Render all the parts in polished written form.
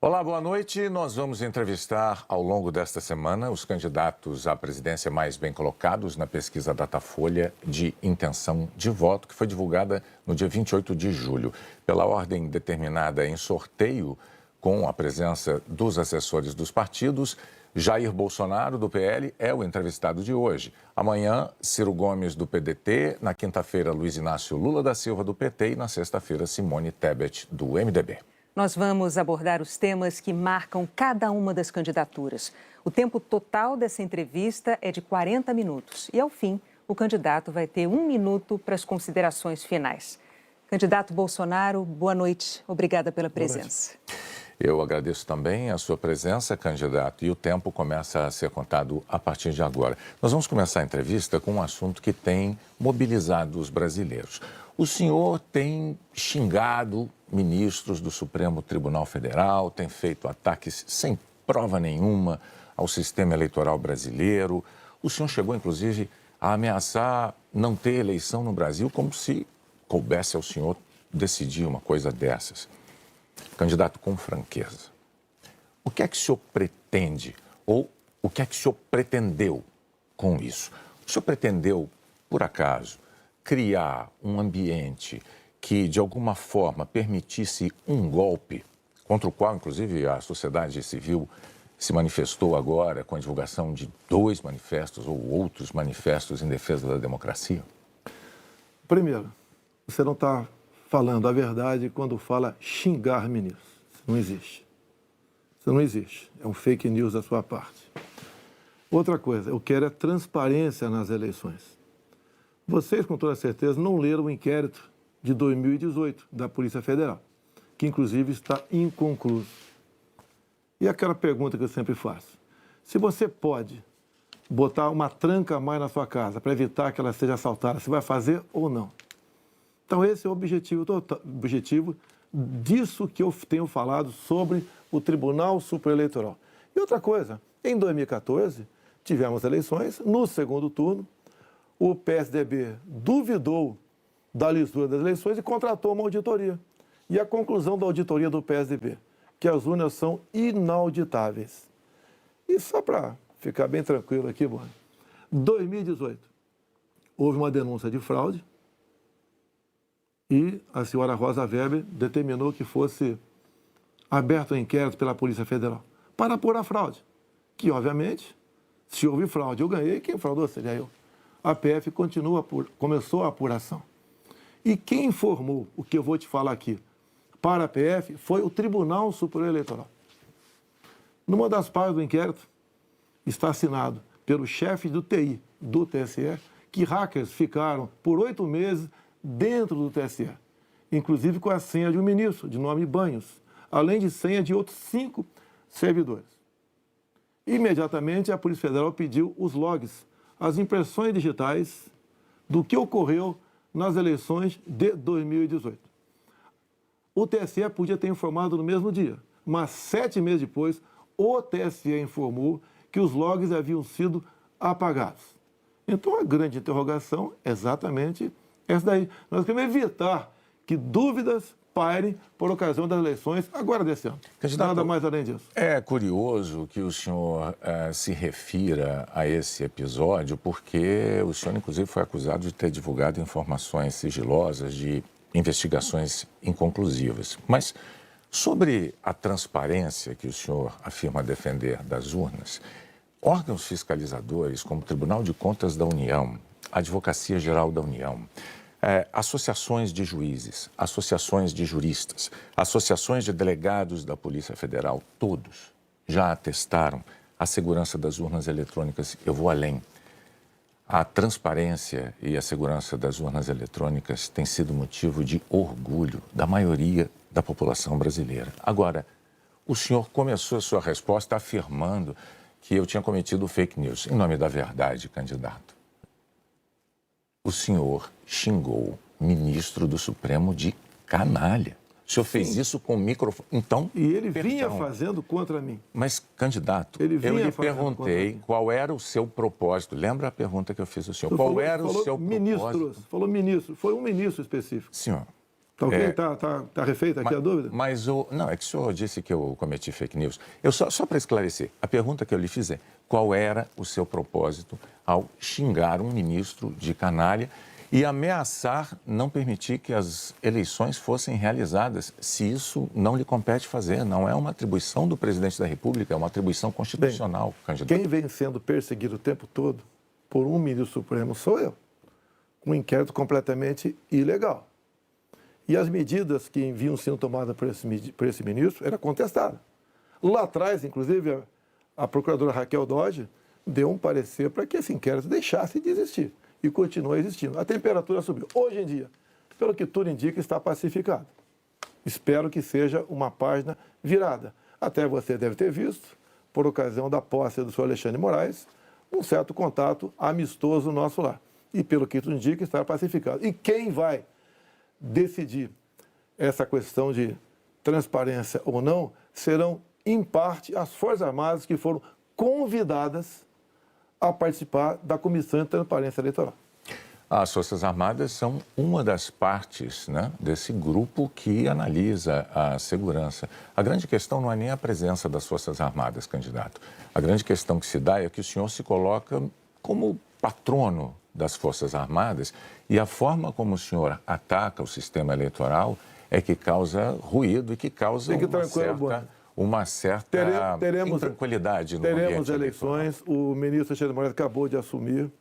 Olá, boa noite. Nós vamos entrevistar ao longo desta semana os candidatos à presidência mais bem colocados na pesquisa Datafolha de intenção de voto, que foi divulgada no dia 28 de julho. Pela ordem determinada em sorteio, com a presença dos assessores dos partidos, Jair Bolsonaro, do PL, é o entrevistado de hoje. Amanhã, Ciro Gomes, do PDT. Na quinta-feira, Luiz Inácio Lula da Silva, do PT. E na sexta-feira, Simone Tebet, do MDB. Nós vamos abordar os temas que marcam cada uma das candidaturas. O tempo total dessa entrevista é de 40 minutos. E, ao fim, o candidato vai ter 1 minuto para as considerações finais. Candidato Bolsonaro, boa noite. Obrigada pela presença. Eu agradeço também a sua presença, candidato, e o tempo começa a ser contado a partir de agora. Nós vamos começar a entrevista com um assunto que tem mobilizado os brasileiros. O senhor tem xingado ministros do Supremo Tribunal Federal, tem feito ataques sem prova nenhuma ao sistema eleitoral brasileiro. O senhor chegou, inclusive, a ameaçar não ter eleição no Brasil, como se coubesse ao senhor decidir uma coisa dessas. Candidato, com franqueza, o que é que o senhor pretende ou o que é que o senhor pretendeu com isso? O senhor pretendeu, por acaso, criar um ambiente que, de alguma forma, permitisse um golpe, contra o qual, inclusive, a sociedade civil se manifestou agora com a divulgação de 2 manifestos ou outros manifestos em defesa da democracia? Primeiro, você não está falando a verdade quando fala xingar ministros. Isso não existe. Isso não existe. É um fake news da sua parte. Outra coisa, eu quero é transparência nas eleições. Vocês, com toda certeza, não leram o inquérito de 2018 da Polícia Federal, que inclusive está inconcluso. E aquela pergunta que eu sempre faço: se você pode botar uma tranca a mais na sua casa para evitar que ela seja assaltada, você vai fazer ou não? Então esse é o objetivo disso que eu tenho falado sobre o Tribunal Superior Eleitoral. E outra coisa, em 2014 tivemos eleições, no segundo turno, o PSDB duvidou da lisura das eleições e contratou uma auditoria. E a conclusão da auditoria do PSDB, que as urnas são inauditáveis. E só para ficar bem tranquilo aqui, Boni, 2018, houve uma denúncia de fraude e a senhora Rosa Weber determinou que fosse aberto um inquérito pela Polícia Federal para apurar a fraude. Que, obviamente, se houve fraude, eu ganhei, quem fraudou seria eu. A PF começou a apuração. E quem informou o que eu vou te falar aqui para a PF foi o Tribunal Superior Eleitoral. Numa das partes do inquérito está assinado pelo chefe do TI do TSE que hackers ficaram por 8 meses dentro do TSE, inclusive com a senha de um ministro, de nome Banhos, além de senha de outros 5 servidores. Imediatamente, a Polícia Federal pediu os logs, as impressões digitais do que ocorreu nas eleições de 2018. O TSE podia ter informado no mesmo dia, mas 7 meses depois, o TSE informou que os logs haviam sido apagados. Então, a grande interrogação é exatamente essa daí. Nós queremos evitar que dúvidas pairem por ocasião das eleições agora desse ano. Candidato, nada mais além disso. É curioso que o senhor se refira a esse episódio, porque o senhor, inclusive, foi acusado de ter divulgado informações sigilosas de investigações inconclusivas. Mas sobre a transparência que o senhor afirma defender das urnas, órgãos fiscalizadores como o Tribunal de Contas da União, a Advocacia Geral da União, associações de juízes, associações de juristas, associações de delegados da Polícia Federal, todos já atestaram a segurança das urnas eletrônicas. Eu vou além. A transparência e a segurança das urnas eletrônicas tem sido motivo de orgulho da maioria da população brasileira. Agora, o senhor começou a sua resposta afirmando que eu tinha cometido fake news. Em nome da verdade, candidato, o senhor xingou ministro do Supremo de canalha. O senhor fez isso com o microfone. Então, e ele vinha fazendo contra mim. Mas, candidato, eu lhe perguntei qual era o seu propósito. Lembra a pergunta que eu fiz ao senhor? Qual era o seu propósito? Falou ministro. Foi um ministro específico. Senhor, Tá ok? Tá refeita aqui a dúvida? Mas não, é que o senhor disse que eu cometi fake news. Só para esclarecer, a pergunta que eu lhe fiz é: qual era o seu propósito ao xingar um ministro de canalha e ameaçar não permitir que as eleições fossem realizadas, se isso não lhe compete fazer? Não é uma atribuição do presidente da República, é uma atribuição constitucional, candidato. Quem vem sendo perseguido o tempo todo por um ministro supremo sou eu, com um inquérito completamente ilegal. E as medidas que vinham sendo tomadas por esse ministro eram contestadas. Lá atrás, inclusive, a procuradora Raquel Dodge deu um parecer para que esse inquérito deixasse de existir. E continua existindo. A temperatura subiu. Hoje em dia, pelo que tudo indica, está pacificado. Espero que seja uma página virada. Até você deve ter visto, por ocasião da posse do senhor Alexandre de Moraes, um certo contato amistoso nosso lá. E pelo que tudo indica, está pacificado. E quem vai decidir essa questão de transparência ou não serão, em parte, as Forças Armadas que foram convidadas a participar da Comissão de Transparência Eleitoral. As Forças Armadas são uma das partes, né, desse grupo que analisa a segurança. A grande questão não é nem a presença das Forças Armadas, candidato. A grande questão que se dá é que o senhor se coloca como patrono das Forças Armadas e a forma como o senhor ataca o sistema eleitoral é que causa ruído e que causa uma certa intranquilidade no ambiente eleitoral. Teremos eleições, o ministro Alexandre de Moraes acabou de assumir.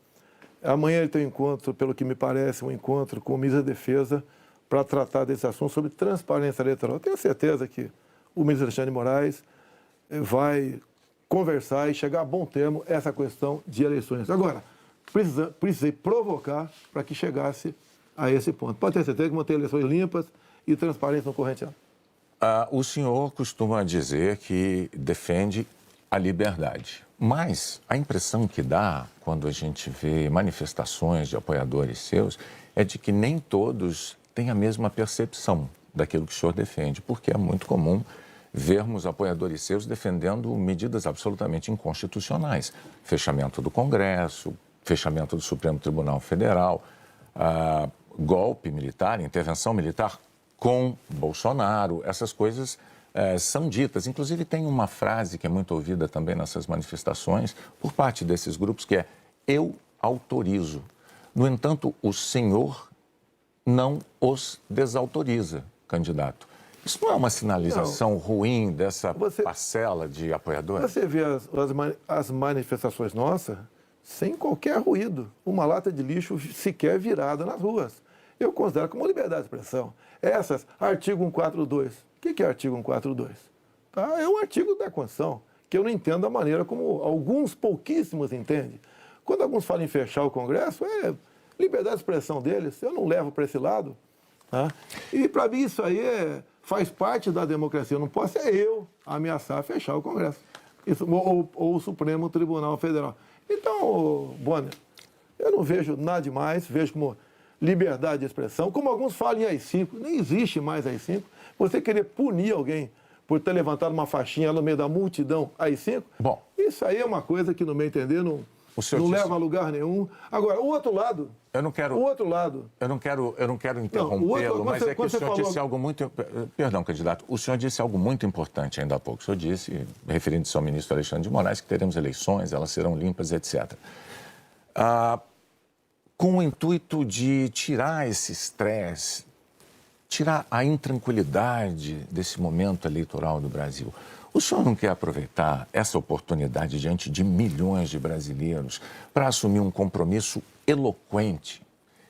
Amanhã ele tem um encontro, pelo que me parece, um encontro com o ministro da Defesa para tratar desse assunto sobre transparência eleitoral. Eu tenho certeza que o ministro Alexandre de Moraes vai conversar e chegar a bom termo essa questão de eleições. Agora, precisei provocar para que chegasse a esse ponto. Pode ter certeza que vão ter eleições limpas e transparentes no corrente ano. O senhor costuma dizer que defende a liberdade, mas a impressão que dá quando a gente vê manifestações de apoiadores seus é de que nem todos têm a mesma percepção daquilo que o senhor defende, porque é muito comum vermos apoiadores seus defendendo medidas absolutamente inconstitucionais, fechamento do Congresso, fechamento do Supremo Tribunal Federal, golpe militar, intervenção militar com Bolsonaro, essas coisas são ditas. Inclusive tem uma frase que é muito ouvida também nessas manifestações por parte desses grupos que é: eu autorizo. No entanto, o senhor não os desautoriza, candidato. Isso não é uma sinalização ruim dessa parcela de apoiadores? Você vê as manifestações nossas sem qualquer ruído, uma lata de lixo sequer virada nas ruas. Eu considero como liberdade de expressão. Essas, artigo 142. O que é artigo 142? É um artigo da Constituição, que eu não entendo da maneira como alguns pouquíssimos entendem. Quando alguns falam em fechar o Congresso, é liberdade de expressão deles, eu não levo para esse lado. Tá? E para mim isso aí faz parte da democracia. Não posso eu ameaçar fechar o Congresso. Isso, ou o Supremo Tribunal Federal. Então, Bonner, eu não vejo nada demais, vejo como liberdade de expressão, como alguns falam em AI-5, nem existe mais AI-5. Você querer punir alguém por ter levantado uma faixinha no meio da multidão AI-5, bom, isso aí é uma coisa que, no meu entender, não leva a lugar nenhum. Agora, o outro lado... Eu não quero interrompê-lo, mas é que o senhor disse algo muito... Perdão, candidato. O senhor disse algo muito importante ainda há pouco. O senhor disse, referindo-se ao ministro Alexandre de Moraes, que teremos eleições, elas serão limpas, etc. Com o intuito de tirar esse estresse, tirar a intranquilidade desse momento eleitoral do Brasil. O senhor não quer aproveitar essa oportunidade diante de milhões de brasileiros para assumir um compromisso eloquente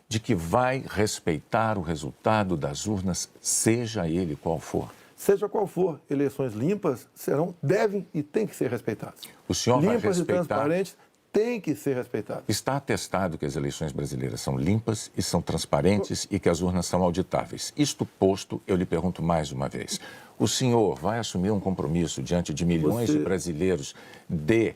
de que vai respeitar o resultado das urnas, seja ele qual for? Seja qual for, eleições limpas devem e têm que ser respeitadas. O senhor vai limpas respeitar... e transparentes têm que ser respeitadas. Está atestado que as eleições brasileiras são limpas e são transparentes e que as urnas são auditáveis. Isto posto, eu lhe pergunto mais uma vez. O senhor vai assumir um compromisso diante de milhões de brasileiros de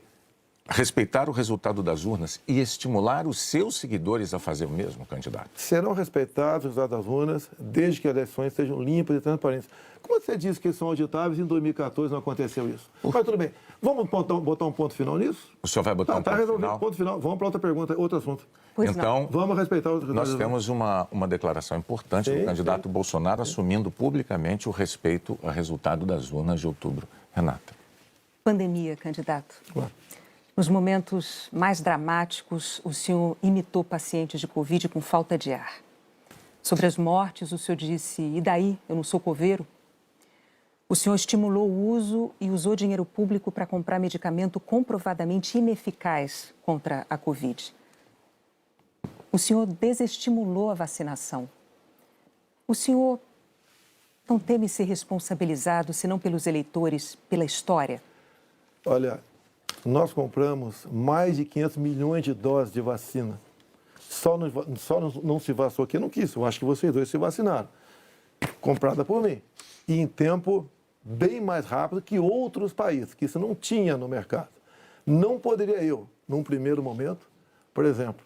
respeitar o resultado das urnas e estimular os seus seguidores a fazer o mesmo, candidato? Serão respeitados os resultados das urnas desde que as eleições sejam limpas e transparentes. Como você disse que eles são auditáveis, em 2014 não aconteceu isso. Mas tudo bem. Vamos botar um ponto final nisso? O senhor vai botar um ponto resolvido, final? Ponto final. Vamos para outra pergunta, outro assunto. Pois então, não. Vamos respeitar os resultados. Nós temos uma declaração importante do candidato Bolsonaro assumindo publicamente o respeito ao resultado das urnas de outubro. Renata. Pandemia, candidato. Claro. Nos momentos mais dramáticos, o senhor imitou pacientes de Covid com falta de ar. Sobre as mortes, o senhor disse, e daí, eu não sou coveiro? O senhor estimulou o uso e usou dinheiro público para comprar medicamento comprovadamente ineficaz contra a Covid. O senhor desestimulou a vacinação. O senhor não teme ser responsabilizado, senão pelos eleitores, pela história? Olha, nós compramos mais de 500 milhões de doses de vacina. Só não se vacinou quem não quis. Eu acho que vocês dois se vacinaram. Comprada por mim. E em tempo bem mais rápido que outros países, que isso não tinha no mercado. Não poderia eu, num primeiro momento, por exemplo,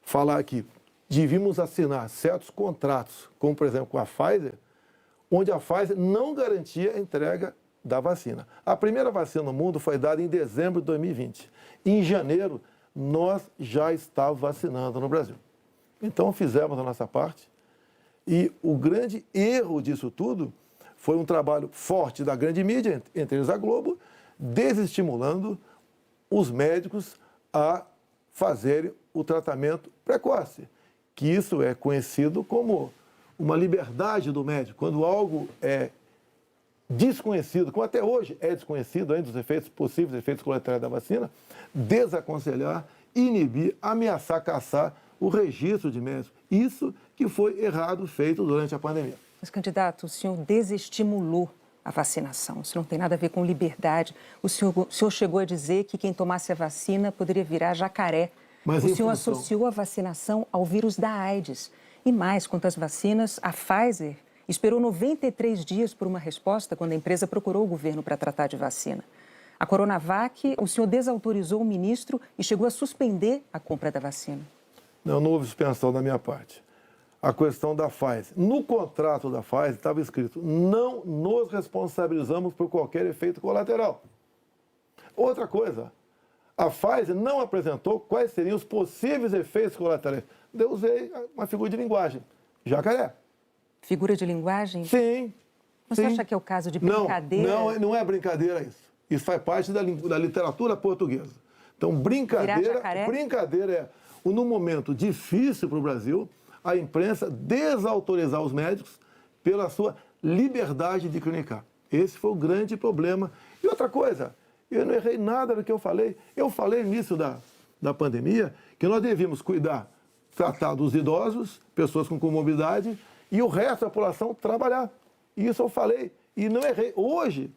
falar que devíamos assinar certos contratos, como por exemplo com a Pfizer, onde a Pfizer não garantia a entrega da vacina. A primeira vacina no mundo foi dada em dezembro de 2020. Em janeiro, nós já estávamos vacinando no Brasil. Então, fizemos a nossa parte. E o grande erro disso tudo foi um trabalho forte da grande mídia, entre eles a Globo, desestimulando os médicos a fazerem o tratamento precoce, que isso é conhecido como uma liberdade do médico. Quando algo é desconhecido, como até hoje é desconhecido ainda os efeitos possíveis, efeitos colaterais da vacina, desaconselhar, inibir, ameaçar, caçar o registro de médicos. Isso que foi errado feito durante a pandemia. Mas, candidato, o senhor desestimulou a vacinação. Isso não tem nada a ver com liberdade. O senhor chegou a dizer que quem tomasse a vacina poderia virar jacaré. Mas o senhor associou a vacinação ao vírus da AIDS. E mais, quanto às vacinas, a Pfizer esperou 93 dias por uma resposta quando a empresa procurou o governo para tratar de vacina. A Coronavac, o senhor desautorizou o ministro e chegou a suspender a compra da vacina. Não houve suspensão da minha parte. A questão da Pfizer. No contrato da Pfizer estava escrito: não nos responsabilizamos por qualquer efeito colateral. Outra coisa, a Pfizer não apresentou quais seriam os possíveis efeitos colaterais. Eu usei uma figura de linguagem: jacaré. Figura de linguagem? Sim. Você sim. acha que é o caso de brincadeira? Não é brincadeira isso. Isso faz parte da literatura portuguesa. Então, brincadeira é, num momento difícil para o Brasil, a imprensa desautorizar os médicos pela sua liberdade de clinicar. Esse foi o grande problema. E outra coisa, eu não errei nada do que eu falei. Eu falei no início da pandemia que nós devíamos tratar dos idosos, pessoas com comorbidade, e o resto da população trabalhar. Isso eu falei e não errei. Hoje,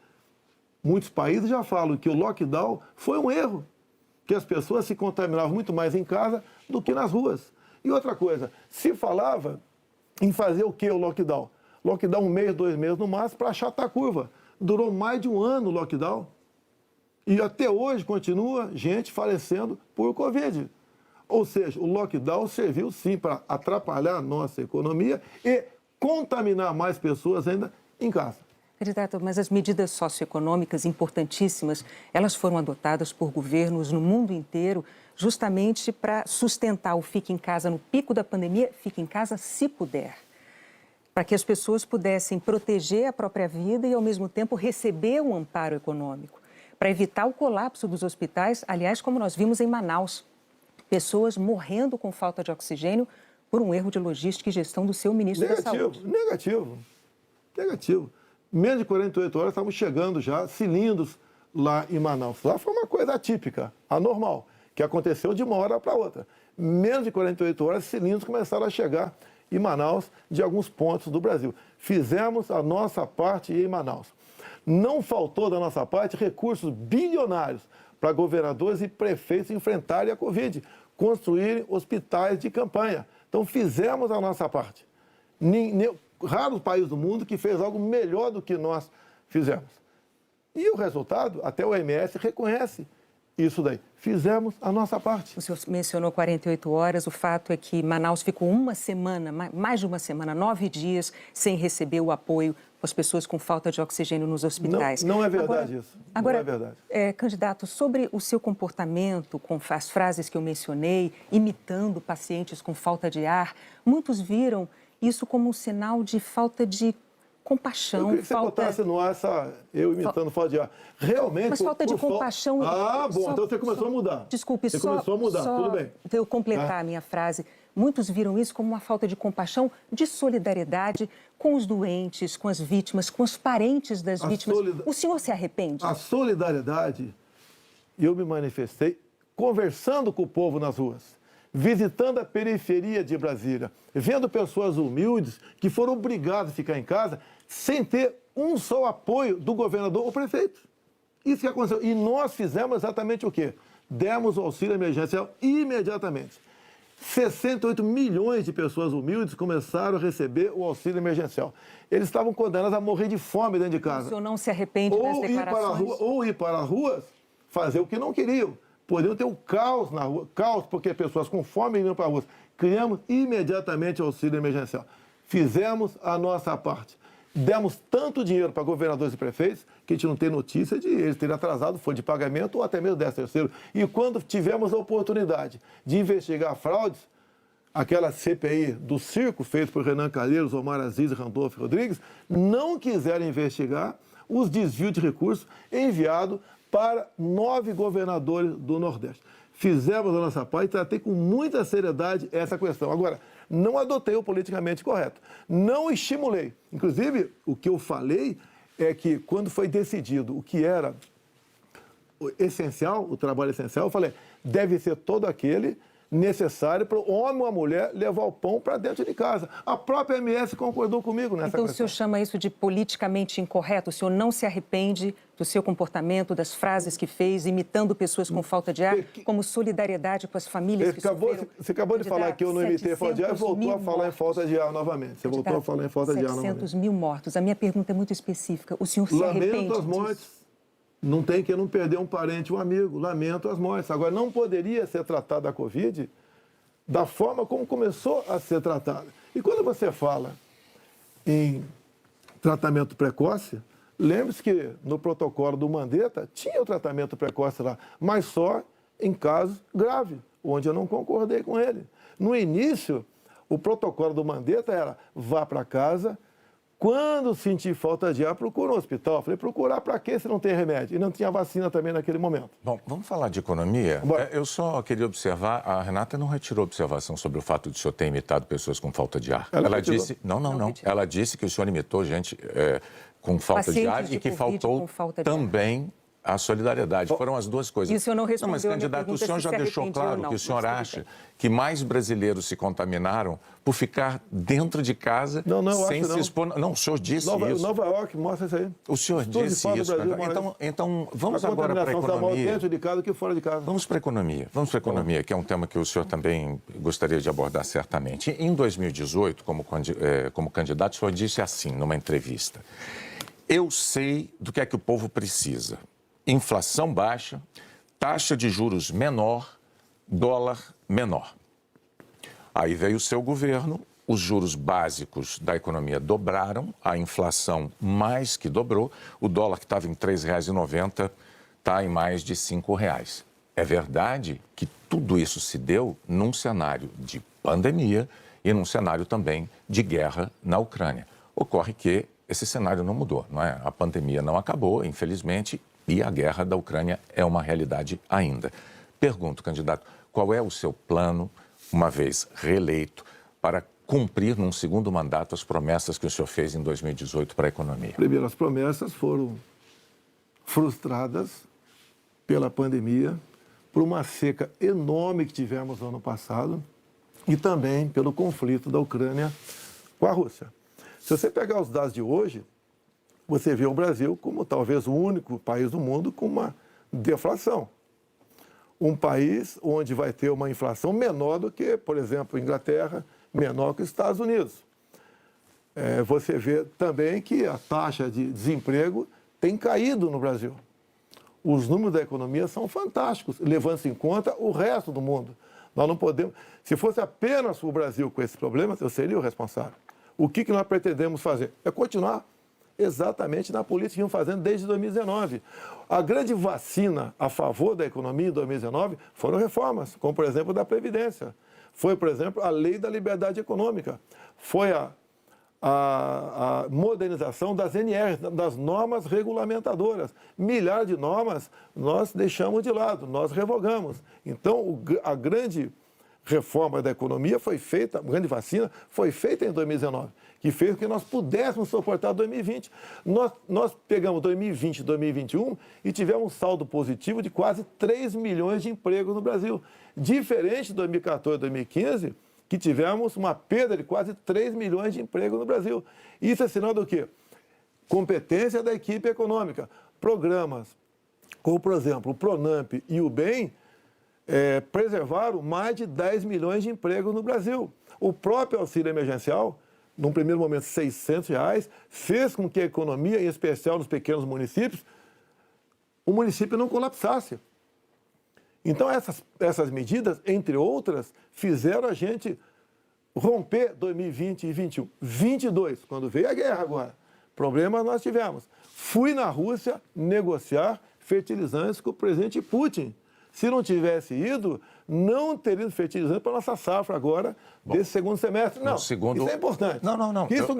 muitos países já falam que o lockdown foi um erro, que as pessoas se contaminavam muito mais em casa do que nas ruas. E outra coisa, se falava em fazer o que o lockdown? Lockdown 1 mês, 2 meses no máximo para achatar a curva. Durou mais de 1 ano o lockdown. E até hoje continua gente falecendo por Covid. Ou seja, o lockdown serviu sim para atrapalhar a nossa economia e contaminar mais pessoas ainda em casa. Candidato, mas as medidas socioeconômicas importantíssimas, elas foram adotadas por governos no mundo inteiro justamente para sustentar o fique em casa no pico da pandemia, fique em casa se puder. Para que as pessoas pudessem proteger a própria vida e, ao mesmo tempo, receber um amparo econômico. Para evitar o colapso dos hospitais, aliás, como nós vimos em Manaus. Pessoas morrendo com falta de oxigênio por um erro de logística e gestão do seu ministro da Saúde. Negativo. Menos de 48 horas estavam chegando já cilindros lá em Manaus. Lá foi uma coisa atípica, anormal, que aconteceu de uma hora para outra. Menos de 48 horas, cilindros começaram a chegar em Manaus de alguns pontos do Brasil. Fizemos a nossa parte em Manaus. Não faltou da nossa parte recursos bilionários para governadores e prefeitos enfrentarem a Covid, construírem hospitais de campanha. Então, fizemos a nossa parte. Raros países do mundo que fez algo melhor do que nós fizemos. E o resultado, até o OMS reconhece isso daí. Fizemos a nossa parte. O senhor mencionou 48 horas, o fato é que Manaus ficou uma semana, mais de uma semana, 9 dias, sem receber o apoio das pessoas com falta de oxigênio nos hospitais. Não é verdade isso. Agora, não é verdade. Candidato, sobre o seu comportamento, com as frases que eu mencionei, imitando pacientes com falta de ar, muitos viram isso como um sinal de falta de compaixão. Eu queria que você botasse no ar eu imitando falta de ar. Realmente... Mas falta de compaixão... Então você começou a mudar. Desculpe, você começou a mudar, tudo bem. Eu completar a minha frase. Muitos viram isso como uma falta de compaixão, de solidariedade com os doentes, com as vítimas, com os parentes das vítimas. O senhor se arrepende? A solidariedade, eu me manifestei conversando com o povo nas ruas, visitando a periferia de Brasília, vendo pessoas humildes que foram obrigadas a ficar em casa sem ter um só apoio do governador ou prefeito. Isso que aconteceu. E nós fizemos exatamente o quê? Demos o auxílio emergencial imediatamente. 68 milhões de pessoas humildes começaram a receber o auxílio emergencial. Eles estavam condenados a morrer de fome dentro de casa. O senhor não se arrepende das declarações? Ou ir para a rua, fazer o que não queriam. Poderiam ter o caos na rua, caos porque pessoas com fome iam para a rua. Criamos imediatamente o auxílio emergencial. Fizemos a nossa parte. Demos tanto dinheiro para governadores e prefeitos que a gente não tem notícia de eles terem atrasado folha de pagamento ou até mesmo 13º. E quando tivemos a oportunidade de investigar fraudes, aquela CPI do circo feita por Renan Calheiros, Omar Aziz e Randolfo Rodrigues, não quiseram investigar os desvios de recursos enviados para 9 governadores do Nordeste. Fizemos a nossa parte e tratei com muita seriedade essa questão. Agora, não adotei o politicamente correto. Não estimulei. Inclusive, o que eu falei é que quando foi decidido o que era essencial, o trabalho essencial, eu falei, deve ser todo aquele necessário para o homem ou a mulher levar o pão para dentro de casa. A própria MS concordou comigo nessa questão. Então o senhor chama isso de politicamente incorreto? O senhor não se arrepende do seu comportamento, das frases que fez, imitando pessoas com falta de ar, como solidariedade com as famílias que sofreram? Você acabou de falar que eu não imitei falta de ar e voltou a falar em falta de ar novamente. Você voltou a falar em falta de ar novamente. 700 mil mortos. A minha pergunta é muito específica. O senhor se arrepende Lamento as mortes. Não tem que não perder um parente, um amigo. Lamento as mortes. Agora, não poderia ser tratada a Covid da forma como começou a ser tratada. E quando você fala em tratamento precoce, lembre-se que no protocolo do Mandetta tinha o tratamento precoce lá, mas só em casos graves, onde eu não concordei com ele. No início, o protocolo do Mandetta era vá para casa. Quando sentir falta de ar, procura um hospital. Eu falei, procurar para quê se não tem remédio? E não tinha vacina também naquele momento. Bom, vamos falar de economia? Eu só queria observar, a Renata não retirou observação sobre o fato de o senhor ter imitado pessoas com falta de ar. Ela disse... Não. Ela disse que o senhor imitou gente com falta de ar e que faltou também a solidariedade. Foram as duas coisas. E o senhor não respondeu. Não, mas, candidato, o senhor já deixou claro que o senhor acha que mais brasileiros se contaminaram por ficar dentro de casa sem se expor. Não, o senhor disse isso. Nova York, mostra isso aí. O senhor disse isso. Então, vamos agora para a economia. Dentro de casa do que fora de casa. Vamos para a economia. Vamos para a economia, que é um tema que o senhor também gostaria de abordar certamente. Em 2018, como candidato, o senhor disse assim, numa entrevista: eu sei do que é que o povo precisa. Inflação baixa, taxa de juros menor, dólar menor. Aí veio o seu governo, os juros básicos da economia dobraram, a inflação mais que dobrou, o dólar que estava em R$ 3,90 está em mais de R$ 5,00. É verdade que tudo isso se deu num cenário de pandemia e num cenário também de guerra na Ucrânia. Ocorre que esse cenário não mudou, não é? A pandemia não acabou, infelizmente, e a guerra da Ucrânia é uma realidade ainda. Pergunto, candidato, qual é o seu plano, uma vez reeleito, para cumprir num segundo mandato as promessas que o senhor fez em 2018 para a economia? Primeiro, as promessas foram frustradas pela pandemia, por uma seca enorme que tivemos no ano passado e também pelo conflito da Ucrânia com a Rússia. Se você pegar os dados de hoje, você vê o Brasil como talvez o único país do mundo com uma deflação. Um país onde vai ter uma inflação menor do que, por exemplo, a Inglaterra, menor que os Estados Unidos. Você vê também que a taxa de desemprego tem caído no Brasil. Os números da economia são fantásticos, levando-se em conta o resto do mundo. Nós não podemos... Se fosse apenas o Brasil com esses problemas, eu seria o responsável. O que nós pretendemos fazer? É continuar exatamente na política que estamos fazendo desde 2019. A grande vacina a favor da economia em 2019 foram reformas, como, por exemplo, da Previdência. Foi, por exemplo, a Lei da Liberdade Econômica. Foi a modernização das NRs, das normas regulamentadoras. Milhares de normas nós deixamos de lado, nós revogamos. Então, a grande reforma da economia foi feita, a grande vacina foi feita em 2019, que fez com que nós pudéssemos suportar 2020. Nós pegamos 2020 e 2021 e tivemos um saldo positivo de quase 3 milhões de empregos no Brasil. Diferente de 2014 e 2015, que tivemos uma perda de quase 3 milhões de empregos no Brasil. Isso é sinal do quê? Competência da equipe econômica. Programas como, por exemplo, o Pronamp e o BEM preservaram mais de 10 milhões de empregos no Brasil. O próprio auxílio emergencial, num primeiro momento R$ 600, fez com que a economia, em especial nos pequenos municípios, o município não colapsasse. Então, essas medidas, entre outras, fizeram a gente romper 2020 e 2021. 22, quando veio a guerra agora, problemas nós tivemos. Fui na Rússia negociar fertilizantes com o presidente Putin. Se não tivesse ido, não teria fertilizante para a nossa safra agora, desse segundo semestre. Não, isso é importante. Não. Isso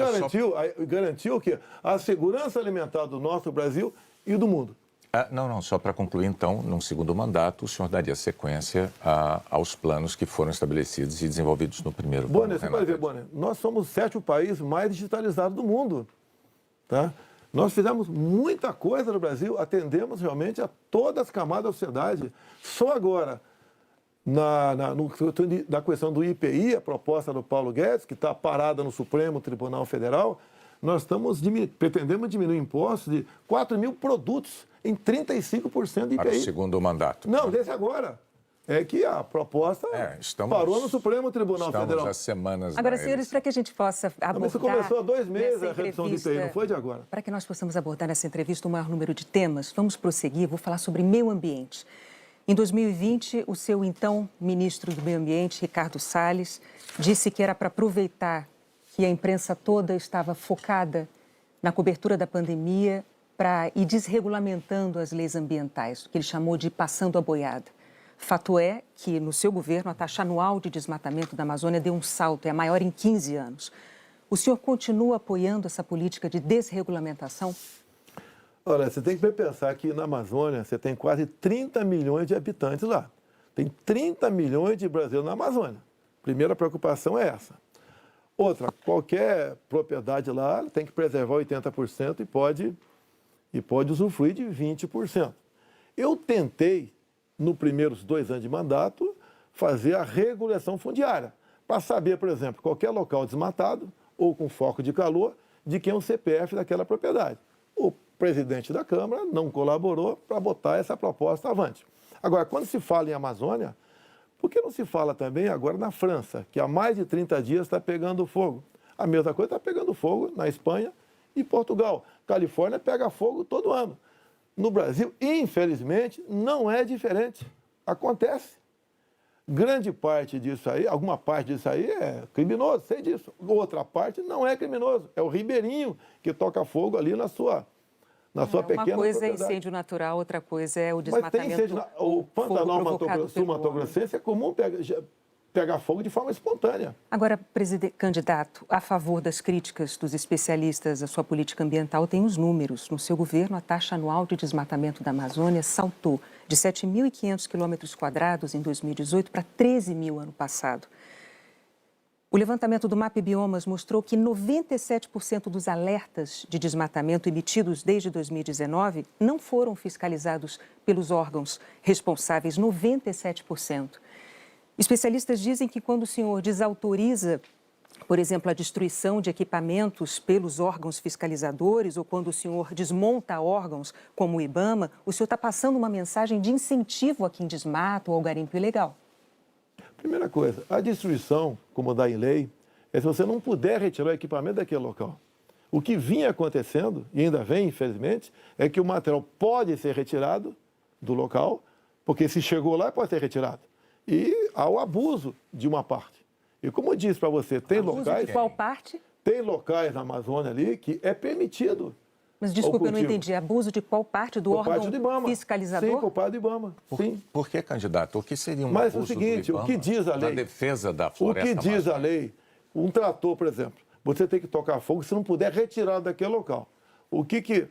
garantiu o quê? A segurança alimentar do nosso Brasil e do mundo. Só para concluir, então, num segundo mandato, o senhor daria sequência aos planos que foram estabelecidos e desenvolvidos no primeiro plano. Bonner, você pode ver, Bonner, nós somos o 7º país mais digitalizado do mundo. Tá? Nós fizemos muita coisa no Brasil, atendemos realmente a todas as camadas da sociedade. Só agora, na questão do IPI, a proposta do Paulo Guedes, que está parada no Supremo Tribunal Federal, nós pretendemos diminuir impostos de 4 mil produtos em 35% de IPI. Para o segundo mandato. Não, desse agora. É que a proposta parou no Supremo Tribunal Federal. Estamos há semanas. Agora, senhores, para que a gente possa abordar... Mas isso começou há 2 meses a redução de IPI, não foi de agora. Para que nós possamos abordar nessa entrevista o maior número de temas, vamos prosseguir, vou falar sobre meio ambiente. Em 2020, o seu então ministro do Meio Ambiente, Ricardo Salles, disse que era para aproveitar que a imprensa toda estava focada na cobertura da pandemia para ir desregulamentando as leis ambientais, o que ele chamou de passando a boiada. Fato é que, no seu governo, a taxa anual de desmatamento da Amazônia deu um salto, é a maior em 15 anos. O senhor continua apoiando essa política de desregulamentação? Olha, você tem que pensar que na Amazônia você tem quase 30 milhões de habitantes lá. Tem 30 milhões de brasileiros na Amazônia. Primeira preocupação é essa. Outra, qualquer propriedade lá tem que preservar 80% e pode usufruir de 20%. Eu tentei, nos primeiros 2 anos de mandato, fazer a regulação fundiária, para saber, por exemplo, qualquer local desmatado ou com foco de calor, de quem é o CPF daquela propriedade. O presidente da Câmara não colaborou para botar essa proposta avante. Agora, quando se fala em Amazônia, por que não se fala também agora na França, que há mais de 30 dias está pegando fogo? A mesma coisa está pegando fogo na Espanha e Portugal. Califórnia pega fogo todo ano. No Brasil, infelizmente, não é diferente. Acontece. Grande parte disso aí, alguma parte disso aí é criminoso, sei disso. Outra parte não é criminoso. É o ribeirinho que toca fogo ali na sua pequena Uma coisa propriedade. É incêndio natural, outra coisa é o desmatamento. Mas tem incêndio, o Pantanal Sul-Mato-Grossense é comum pegar fogo de forma espontânea. Agora, candidato, a favor das críticas dos especialistas à sua política ambiental, tem os números. No seu governo, a taxa anual de desmatamento da Amazônia saltou de 7.500 km² em 2018 para 13 mil ano passado. O levantamento do MAP Biomas mostrou que 97% dos alertas de desmatamento emitidos desde 2019 não foram fiscalizados pelos órgãos responsáveis, 97%. Especialistas dizem que quando o senhor desautoriza, por exemplo, a destruição de equipamentos pelos órgãos fiscalizadores ou quando o senhor desmonta órgãos como o IBAMA, o senhor está passando uma mensagem de incentivo a quem desmata ou ao garimpo ilegal. Primeira coisa, a destruição, como dá em lei, é se você não puder retirar o equipamento daquele local. O que vinha acontecendo, e ainda vem, infelizmente, é que o material pode ser retirado do local, porque se chegou lá, pode ser retirado. E há o abuso de uma parte. E como eu disse para você, tem Abuso locais... de qual parte? Tem locais na Amazônia ali que é permitido. Mas desculpa, eu não cultivo. entendi. Abuso de qual parte? Do Por órgão parte do IBAMA. fiscalizador? Sim, por parte do IBAMA. Sim. Por que, candidato? O que seria um Mas abuso o seguinte, do o que IBAMA diz a lei? na defesa da O floresta que diz a amazônica? lei? Um trator, por exemplo, você tem que tocar fogo se não puder retirar daquele local. O que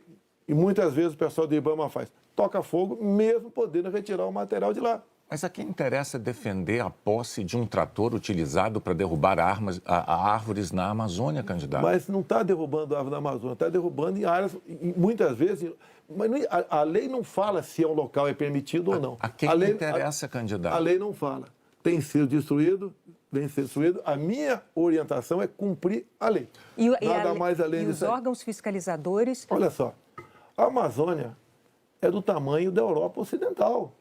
e muitas vezes o pessoal do IBAMA faz? Toca fogo mesmo podendo retirar o material de lá. Mas a quem interessa defender a posse de um trator utilizado para derrubar árvores na Amazônia, candidato? Mas não está derrubando árvore na Amazônia, está derrubando em áreas, muitas vezes... Mas a lei não fala se um local é permitido ou não. A quem a lei, interessa, candidato? A lei não fala. Tem sido destruído, vem ser destruído. A minha orientação é cumprir a lei. Nada mais além disso. E os órgãos fiscalizadores... Olha só, a Amazônia é do tamanho da Europa Ocidental.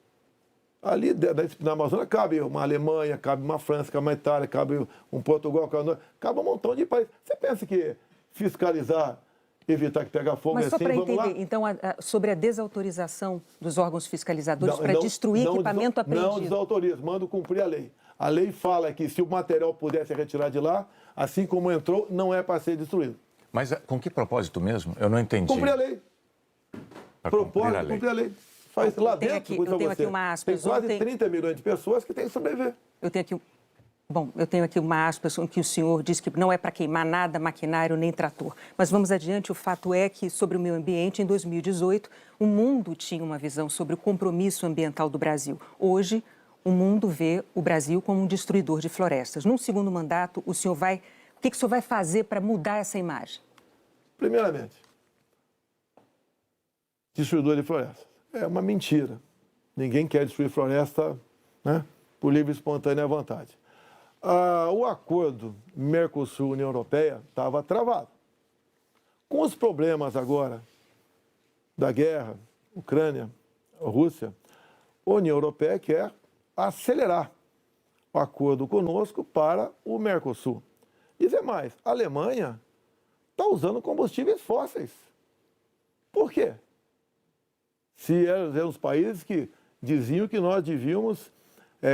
Ali na Amazônia cabe uma Alemanha, cabe uma França, cabe uma Itália, cabe um Portugal, cabe um montão de países. Você pensa que fiscalizar, evitar que pegue fogo Mas é só assim, para vamos lá? entender, então, sobre a desautorização dos órgãos fiscalizadores para destruir equipamento apreendido. Não desautoriza, mando cumprir a lei. A lei fala que se o material puder ser retirado de lá, assim como entrou, não é para ser destruído. Mas com que propósito mesmo? Eu não entendi. Cumprir a lei. Propósito, cumprir a lei. Faz lá dentro, eu tenho aqui uma aspas. Tem quase 30 milhões de pessoas que têm que sobreviver. Eu tenho aqui uma aspas em que o senhor diz que não é para queimar nada, maquinário nem trator. Mas vamos adiante, o fato é que, sobre o meio ambiente, em 2018, o mundo tinha uma visão sobre o compromisso ambiental do Brasil. Hoje, o mundo vê o Brasil como um destruidor de florestas. Num segundo mandato, o que o senhor vai fazer para mudar essa imagem? Primeiramente, destruidor de florestas. É uma mentira. Ninguém quer destruir floresta, né, por livre e espontânea vontade. O acordo Mercosul-União Europeia estava travado. Com os problemas agora da guerra, Ucrânia, Rússia, a União Europeia quer acelerar o acordo conosco para o Mercosul. Dizer mais, a Alemanha está usando combustíveis fósseis. Por quê? Se eram os países que diziam que nós devíamos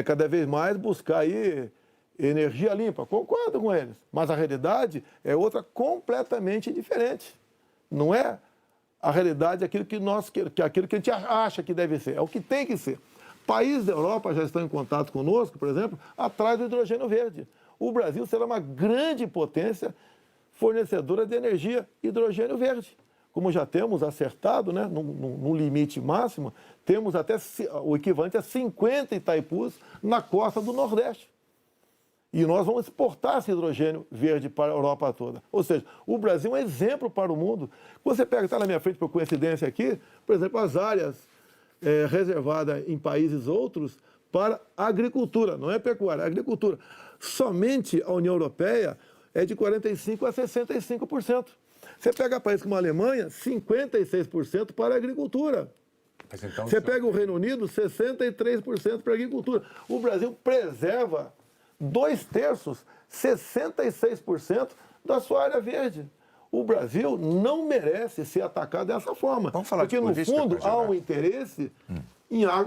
cada vez mais buscar aí energia limpa. Concordo com eles, mas a realidade é outra completamente diferente. Não é a realidade aquilo que aquilo que a gente acha que deve ser, é o que tem que ser. Países da Europa já estão em contato conosco, por exemplo, atrás do hidrogênio verde. O Brasil será uma grande potência fornecedora de energia hidrogênio verde. Como já temos acertado, né, no limite máximo, temos até o equivalente a 50 Itaipus na costa do Nordeste. E nós vamos exportar esse hidrogênio verde para a Europa toda. Ou seja, o Brasil é um exemplo para o mundo. Você pega, está na minha frente por coincidência aqui, por exemplo, as áreas reservadas em países outros para agricultura, não é pecuária, é agricultura. Somente a União Europeia é de 45% a 65%. Você pega países como a Alemanha, 56% para a agricultura. Mas então, Você pega o Reino Unido, 63% para a agricultura. O Brasil preserva 2/3, 66% da sua área verde. O Brasil não merece ser atacado dessa forma. Vamos falar porque, de política, no fundo, há candidato. um interesse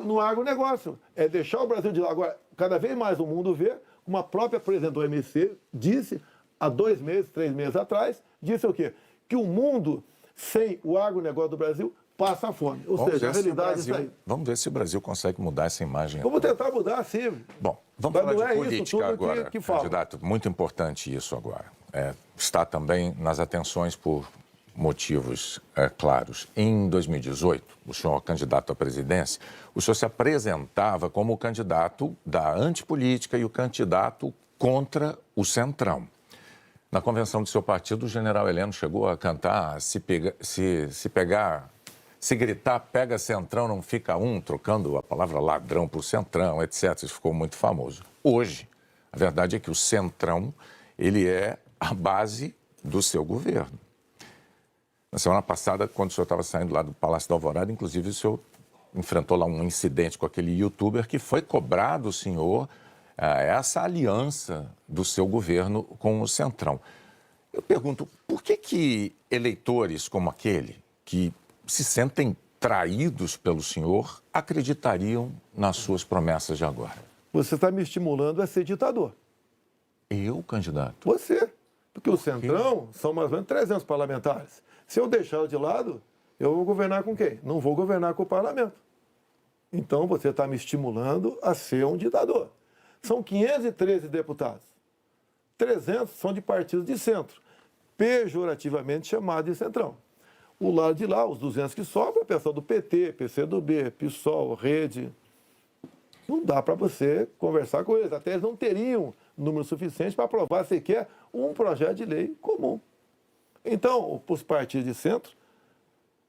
no agronegócio. É deixar o Brasil de lado. Agora, cada vez mais o mundo vê, como a própria presidente do OMC disse, há 2 meses, 3 meses atrás, disse o quê? Que o mundo, sem o agronegócio do Brasil, passa fome. Ou seja, a realidade é isso aí. Vamos ver se o Brasil consegue mudar essa imagem. Vamos tentar mudar, sim. Bom, vamos Mas falar não de é isso política tudo agora, que fala. candidato. Muito importante isso agora. Está também nas atenções por motivos claros. Em 2018, o senhor candidato à presidência, o senhor se apresentava como o candidato da antipolítica e o candidato contra o Centrão. Na convenção do seu partido, o general Heleno chegou a cantar se gritar, pega Centrão, não fica um, trocando a palavra ladrão por Centrão, etc. Isso ficou muito famoso. Hoje, a verdade é que o Centrão, ele é a base do seu governo. Na semana passada, quando o senhor estava saindo lá do Palácio da Alvorada, inclusive o senhor enfrentou lá um incidente com aquele youtuber que foi cobrar do senhor essa aliança do seu governo com o Centrão. Eu pergunto, por que eleitores como aquele, que se sentem traídos pelo senhor, acreditariam nas suas promessas de agora? Você está me estimulando a ser ditador. Eu, candidato? Você. Porque o Centrão são mais ou menos 300 parlamentares. Se eu deixá-lo de lado, eu vou governar com quem? Não vou governar com o parlamento. Então, você está me estimulando a ser um ditador. São 513 deputados. 300 são de partidos de centro, pejorativamente chamados de centrão. O lado de lá, os 200 que sobram, é o pessoal do PT, PCdoB, PSOL, Rede. Não dá para você conversar com eles. Até eles não teriam número suficiente para aprovar sequer um projeto de lei comum. Então, os partidos de centro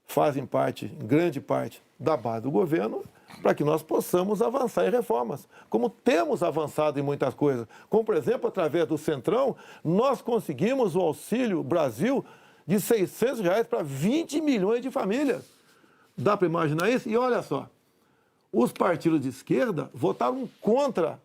fazem parte, em grande parte, da base do governo para que nós possamos avançar em reformas. Como temos avançado em muitas coisas. Como, por exemplo, através do Centrão, nós conseguimos o Auxílio Brasil de R$ 600 para 20 milhões de famílias. Dá para imaginar isso? E olha só, os partidos de esquerda votaram contra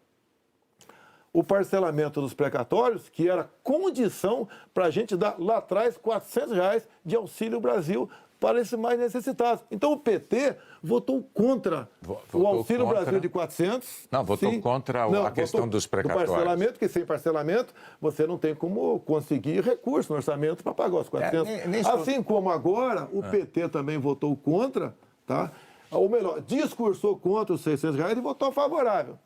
o parcelamento dos precatórios, que era condição para a gente dar lá atrás R$ 400 de Auxílio Brasil para esses mais necessitados. Então o PT votou contra o Auxílio Brasil de 400. Não, votou contra a questão dos precatórios. Do parcelamento, porque sem parcelamento você não tem como conseguir recurso no orçamento para pagar os 400. Assim como agora o PT também votou contra, tá? Ou melhor, discursou contra os R$ 600 e votou favorável.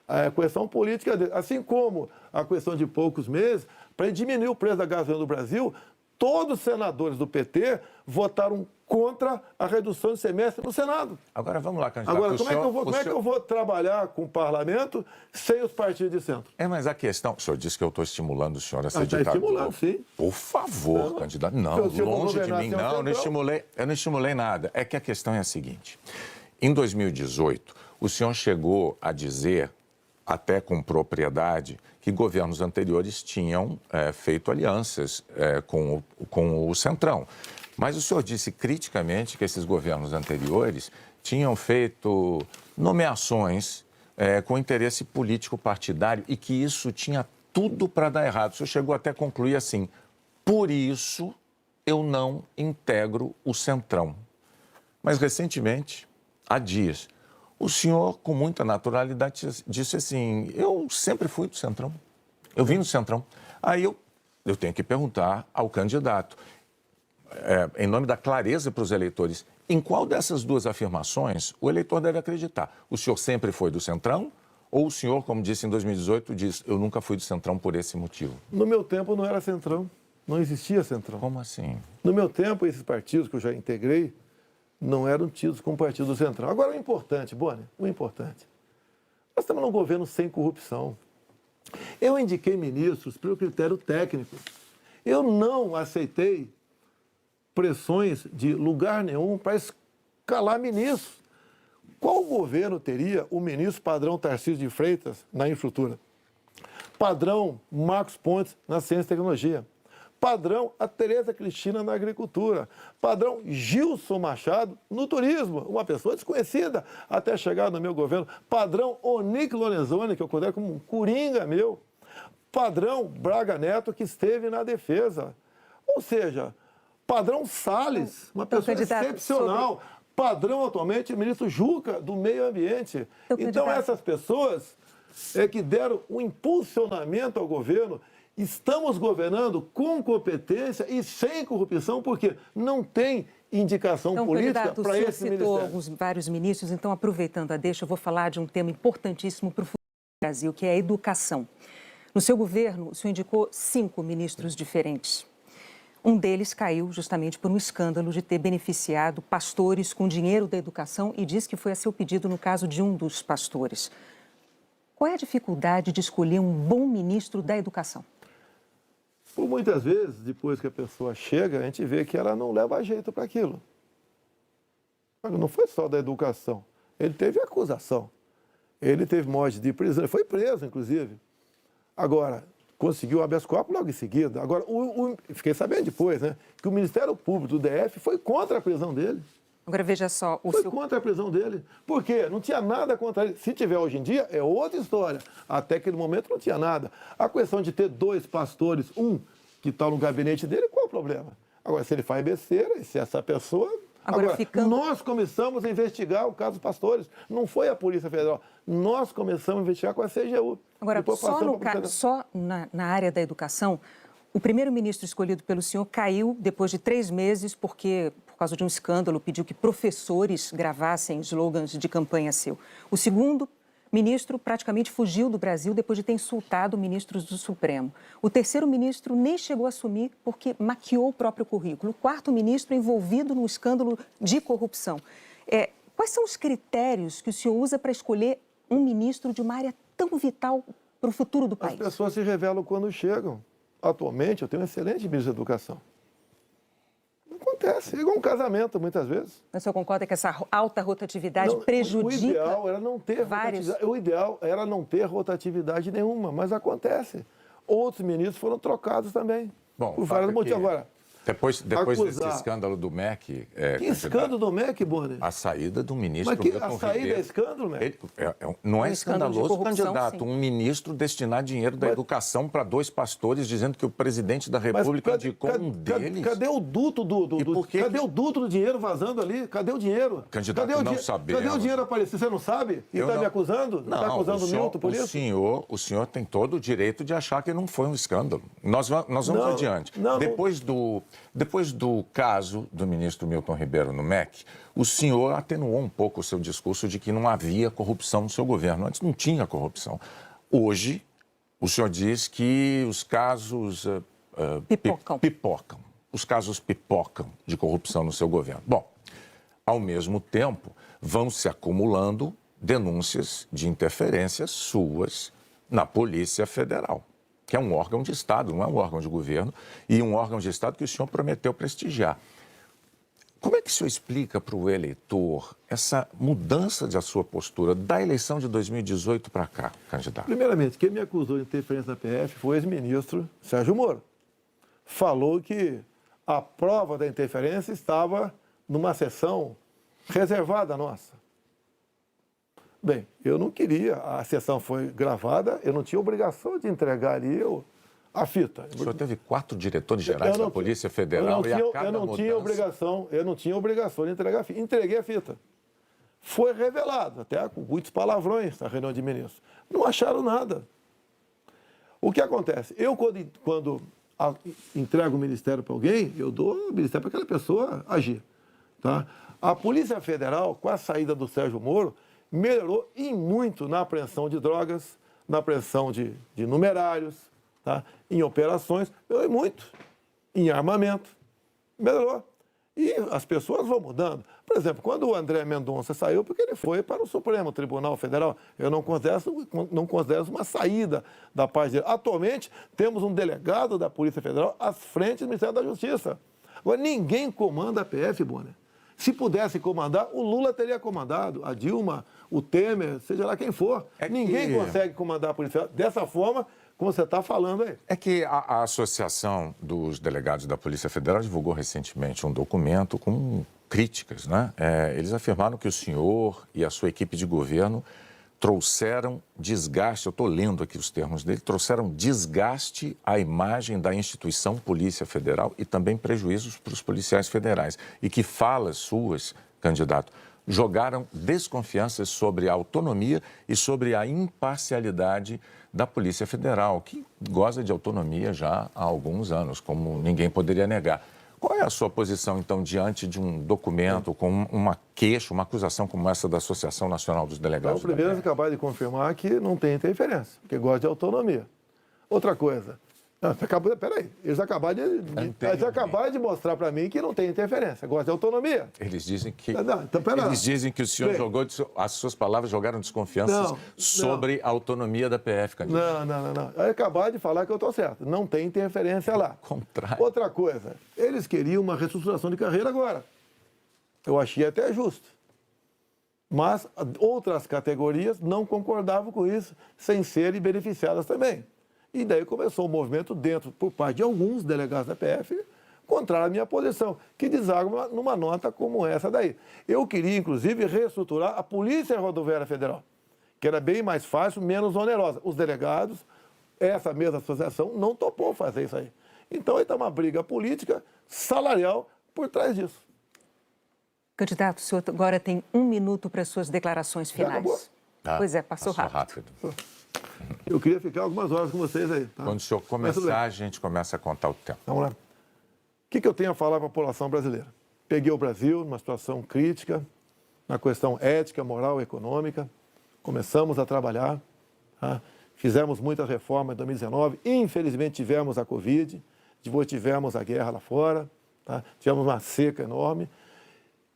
A questão política dele. Assim como a questão de poucos meses, para diminuir o preço da gasolina no Brasil, todos os senadores do PT votaram contra a redução de semestre no Senado. Agora vamos lá, candidato. Agora, como é que eu vou trabalhar com o parlamento sem os partidos de centro? Mas a questão... O senhor disse que eu estou estimulando o senhor a ser ditador. Está estimulando, sim. Por favor, candidato. Não, longe de mim, não. Eu não estimulei nada. É que a questão é a seguinte. Em 2018, o senhor chegou a dizer, até com propriedade, que governos anteriores tinham feito alianças com o Centrão. Mas o senhor disse criticamente que esses governos anteriores tinham feito nomeações com interesse político partidário e que isso tinha tudo para dar errado. O senhor chegou até a concluir assim: por isso eu não integro o Centrão. Mas recentemente, há dias, o senhor, com muita naturalidade, disse assim: eu sempre fui do Centrão, eu vim do Centrão. Aí eu tenho que perguntar ao candidato, em nome da clareza para os eleitores, em qual dessas duas afirmações o eleitor deve acreditar? O senhor sempre foi do Centrão ou o senhor, como disse em 2018, diz: eu nunca fui do Centrão por esse motivo? No meu tempo não era Centrão, não existia Centrão. Como assim? No meu tempo, esses partidos que eu já integrei não eram tidos como partido do Centrão. Agora, o importante, Boni, o importante, nós estamos num governo sem corrupção. Eu indiquei ministros pelo critério técnico. Eu não aceitei pressões de lugar nenhum para escalar ministros. Qual governo teria o ministro padrão Tarcísio de Freitas na infraestrutura? Padrão Marcos Pontes na ciência e tecnologia? Padrão a Tereza Cristina na agricultura, padrão Gilson Machado no turismo, uma pessoa desconhecida até chegar no meu governo, padrão Onyx Lorenzoni, que eu considero como um coringa meu, padrão Braga Neto, que esteve na defesa. Ou seja, padrão Salles, uma pessoa excepcional, padrão atualmente ministro Juca do Meio Ambiente. Então essas pessoas que deram um impulsionamento ao governo. Estamos governando com competência e sem corrupção, porque não tem indicação política para esse ministério. O senhor citou vários ministros, então, aproveitando a deixa, eu vou falar de um tema importantíssimo para o futuro do Brasil, que é a educação. No seu governo, o senhor indicou 5 ministros diferentes. Um deles caiu justamente por um escândalo de ter beneficiado pastores com dinheiro da educação e diz que foi a seu pedido no caso de um dos pastores. Qual é a dificuldade de escolher um bom ministro da educação? Por muitas vezes, depois que a pessoa chega, a gente vê que ela não leva jeito para aquilo. Não foi só da educação. Ele teve acusação. Ele teve morte de prisão. Ele foi preso, inclusive. Agora, conseguiu habeas corpus logo em seguida. Agora, fiquei sabendo depois, né, que o Ministério Público do DF foi contra a prisão dele. Agora, veja só... Foi contra a prisão dele. Por quê? Não tinha nada contra ele. Se tiver hoje em dia, é outra história. Até aquele momento não tinha nada. A questão de ter 2 pastores, um que está no gabinete dele, qual é o problema? Agora, se ele faz besteira, e se essa pessoa Agora, nós começamos a investigar o caso Pastores. Não foi a Polícia Federal. Nós começamos a investigar com a CGU. Agora, só na área da educação, o primeiro-ministro escolhido pelo senhor caiu depois de 3 meses porque, por causa de um escândalo, pediu que professores gravassem slogans de campanha seu. O segundo ministro praticamente fugiu do Brasil depois de ter insultado ministros do Supremo. O terceiro ministro nem chegou a assumir porque maquiou o próprio currículo. O quarto ministro envolvido num escândalo de corrupção. Quais são os critérios que o senhor usa para escolher um ministro de uma área tão vital para o futuro do país? As pessoas se revelam quando chegam. Atualmente, eu tenho um excelente ministro da Educação. Não acontece, é igual um casamento, muitas vezes. Mas o senhor concorda que essa alta rotatividade prejudica? O ideal era não ter rotatividade. O ideal era não ter rotatividade nenhuma, mas acontece. Outros ministros foram trocados também. Bom, por vários motivos. Agora, depois desse escândalo do MEC... Que escândalo do MEC, Bonner? A saída do ministro Milton Ribeiro. Mas a saída é escândalo, MEC? Não é escandaloso, candidato, um ministro destinar dinheiro da educação para 2 pastores, dizendo que o presidente da República indicou um deles. Cadê o duto cadê o duto do dinheiro vazando ali? Cadê o dinheiro? Candidato, não sabemos. Cadê o dinheiro aparecer? Você não sabe? E está me acusando? Não, está acusando o Milton por isso? O senhor tem todo o direito de achar que não foi um escândalo. Nós vamos adiante. Depois do caso do ministro Milton Ribeiro no MEC, o senhor atenuou um pouco o seu discurso de que não havia corrupção no seu governo. Antes não tinha corrupção. Hoje, o senhor diz que os casos pipocam. Os casos pipocam de corrupção no seu governo. Bom, ao mesmo tempo, vão se acumulando denúncias de interferências suas na Polícia Federal, que é um órgão de Estado, não é um órgão de governo, e um órgão de Estado que o senhor prometeu prestigiar. Como é que o senhor explica para o eleitor essa mudança da sua postura da eleição de 2018 para cá, candidato? Primeiramente, quem me acusou de interferência na PF foi o ex-ministro Sérgio Moro. Falou que a prova da interferência estava numa sessão reservada nossa. Bem, eu não queria, a sessão foi gravada, eu não tinha obrigação de entregar ali a fita. O senhor teve 4 diretores gerais da Polícia Federal e a cada eu não tinha obrigação de entregar a fita. Entreguei a fita. Foi revelado, até com muitos palavrões na reunião de ministros. Não acharam nada. O que acontece? Eu, quando entrego o ministério para alguém, eu dou o ministério para aquela pessoa agir. Tá? A Polícia Federal, com a saída do Sérgio Moro, melhorou e muito na apreensão de drogas, na apreensão de numerários, tá? Em operações, melhorou muito. Em armamento, melhorou. E as pessoas vão mudando. Por exemplo, quando o André Mendonça saiu, porque ele foi para o Supremo Tribunal Federal, eu não considero uma saída da paz dele. Atualmente, temos um delegado da Polícia Federal à frente do Ministério da Justiça. Agora, ninguém comanda a PF, Bonner. Se pudesse comandar, o Lula teria comandado, a Dilma, o Temer, seja lá quem for. Ninguém consegue comandar a Polícia Federal dessa forma, como você está falando aí. É que a Associação dos Delegados da Polícia Federal divulgou recentemente um documento com críticas, né? Eles afirmaram que o senhor e a sua equipe de governo trouxeram desgaste, eu estou lendo aqui os termos dele, trouxeram desgaste à imagem da instituição Polícia Federal e também prejuízos para os policiais federais. E que falas suas, candidato, jogaram desconfianças sobre a autonomia e sobre a imparcialidade da Polícia Federal, que goza de autonomia já há alguns anos, como ninguém poderia negar. Qual é a sua posição, então, diante de um documento com uma queixa, uma acusação como essa da Associação Nacional dos Delegados? Então, primeiro, você acabou de confirmar que não tem interferência, porque gosta de autonomia. Outra coisa, peraí, eles acabaram de mostrar para mim que não tem interferência, gosta de autonomia. Eles dizem que, então, eles dizem que o senhor jogou, as suas palavras jogaram desconfianças sobre a autonomia da PF, candidato. Não. Acabaram de falar que eu estou certo, não tem interferência lá. Contrário. Outra coisa, eles queriam uma reestruturação de carreira agora. Eu achei até justo. Mas outras categorias não concordavam com isso, sem serem beneficiadas também. E daí começou um movimento por parte de alguns delegados da PF, contrário à minha posição, que deságua numa nota como essa daí. Eu queria, inclusive, reestruturar a Polícia Rodoviária Federal, que era bem mais fácil, menos onerosa. Os delegados, essa mesma associação, não topou fazer isso aí. Então, aí está uma briga política, salarial, por trás disso. Candidato, o senhor agora tem 1 minuto para suas declarações finais. acabou? Pois é, passou rápido. Eu queria ficar algumas horas com vocês aí. Tá? Quando o senhor começar, a gente começa a contar o tempo. Vamos lá. O que eu tenho a falar para a população brasileira? Peguei o Brasil numa situação crítica, na questão ética, moral e econômica. Começamos a trabalhar, tá? Fizemos muitas reformas em 2019. Infelizmente tivemos a Covid, depois tivemos a guerra lá fora, tá? Tivemos uma seca enorme.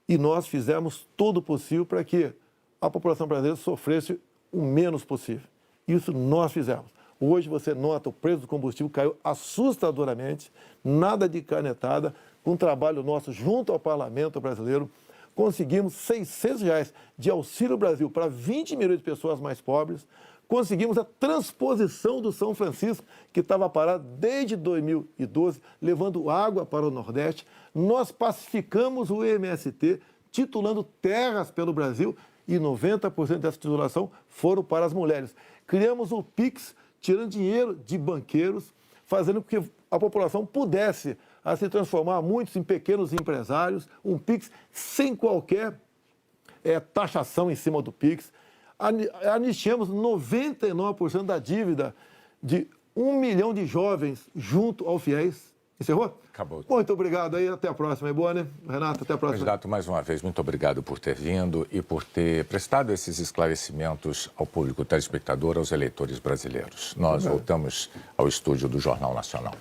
E nós fizemos todo o possível para que a população brasileira sofresse o menos possível. Isso nós fizemos. Hoje você nota o preço do combustível caiu assustadoramente, nada de canetada, com o trabalho nosso junto ao parlamento brasileiro, conseguimos R$ 600 de Auxílio Brasil para 20 milhões de pessoas mais pobres, conseguimos a transposição do São Francisco, que estava parado desde 2012, levando água para o Nordeste. Nós pacificamos o MST, titulando terras pelo Brasil, e 90% dessa titulação foram para as mulheres. Criamos o PIX, tirando dinheiro de banqueiros, fazendo com que a população pudesse se transformar muitos em pequenos empresários, um PIX sem qualquer taxação em cima do PIX. Anistiamos 99% da dívida de 1 milhão de jovens junto ao FIES. Encerrou? Acabou. Muito obrigado aí, até a próxima. É boa, né? Renato, até a próxima. Candidato, mais uma vez, muito obrigado por ter vindo e por ter prestado esses esclarecimentos ao público telespectador, aos eleitores brasileiros. Nós voltamos ao estúdio do Jornal Nacional.